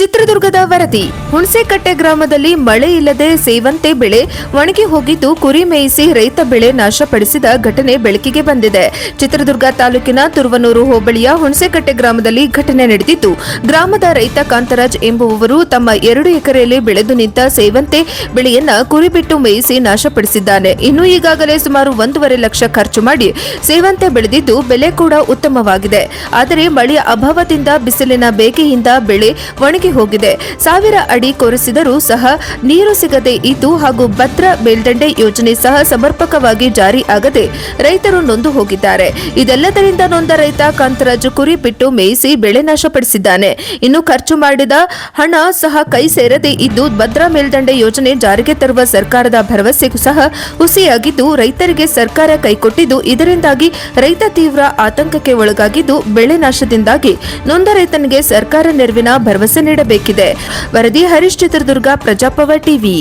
ಚಿತ್ರದುರ್ಗದ ವರದಿ. ಹುಣಸೆಕಟ್ಟೆ ಗ್ರಾಮದಲ್ಲಿ ಮಳೆ ಇಲ್ಲದೆ ಸೇವಂತೆ ಬೆಳೆ ಒಣಗಿ ಹೋಗಿದ್ದು ಕುರಿ ಮೇಯಿಸಿ ರೈತ ಬೆಳೆ ನಾಶಪಡಿಸಿದ ಘಟನೆ ಬೆಳಕಿಗೆ ಬಂದಿದೆ. ಚಿತ್ರದುರ್ಗ ತಾಲೂಕಿನ ತುರುವನೂರು ಹೋಬಳಿಯ ಹುಣಸೆಕಟ್ಟೆ ಗ್ರಾಮದಲ್ಲಿ ಘಟನೆ ನಡೆದಿದ್ದು, ಗ್ರಾಮದ ರೈತ ಕಾಂತರಾಜ್ ಎಂಬುವವರು ತಮ್ಮ 2 ಎಕರೆಯಲ್ಲಿ ಬೆಳೆದು ನಿಂತ ಸೇವಂತೆ ಬೆಳೆಯನ್ನ ಕುರಿ ಬಿಟ್ಟು ಮೇಯಿಸಿ ನಾಶಪಡಿಸಿದ್ದಾನೆ. ಇನ್ನು ಈಗಾಗಲೇ ಸುಮಾರು 1.5 ಲಕ್ಷ ಖರ್ಚು ಮಾಡಿ ಸೇವಂತೆ ಬೆಳೆದಿದ್ದು ಬೆಲೆ ಕೂಡ ಉತ್ತಮವಾಗಿದೆ. ಆದರೆ ಮಳೆಯ ಅಭಾವದಿಂದ ಬಿಸಿಲಿನ ಬೇಗೆಯಿಂದ ಬೆಳೆ ಒಣಗಿ ಹೋಗಿದೆ. 1000 ಅಡಿ ಕೊರೆಸಿದರೂ ಸಹ ನೀರು ಸಿಗದೆ ಇದ್ದು ಹಾಗೂ ಭದ್ರಾ ಮೇಲ್ದಂಡೆ ಯೋಜನೆ ಸಹ ಸಮರ್ಪಕವಾಗಿ ಜಾರಿ ಆಗದೆ ರೈತರು ನೊಂದು ಹೋಗಿದ್ದಾರೆ. ಇದೆಲ್ಲದರಿಂದ ನೊಂದ ರೈತ ಕಾಂತರಾಜು ಕುರಿ ಬಿಟ್ಟು ಮೇಯಿಸಿ ಬೆಳೆ ನಾಶಪಡಿಸಿದ್ದಾನೆ. ಇನ್ನು ಖರ್ಚು ಮಾಡಿದ ಹಣ ಸಹ ಕೈ ಸೇರದೆ ಇದ್ದು ಭದ್ರಾ ಮೇಲ್ದಂಡೆ ಯೋಜನೆ ಜಾರಿಗೆ ತರುವ ಸರ್ಕಾರದ ಭರವಸೆಗೂ ಸಹ ಹುಸಿಯಾಗಿದ್ದು ರೈತರಿಗೆ ಸರ್ಕಾರ ಕೈಕೊಟ್ಟಿದ್ದು ಇದರಿಂದಾಗಿ ರೈತ ತೀವ್ರ ಆತಂಕಕ್ಕೆ ಒಳಗಾಗಿದ್ದು ಬೆಳೆ ನಾಶದಿಂದಾಗಿ ನೊಂದ ರೈತನಿಗೆ ಸರ್ಕಾರ ನೆರವಿನ ಭರವಸೆ ನೀಡಬೇಕಿದೆ. ವರದಿ ಹರೀಶ್, ಚಿತ್ರದುರ್ಗ, ಪ್ರಜಾಪವ ಟಿವಿ.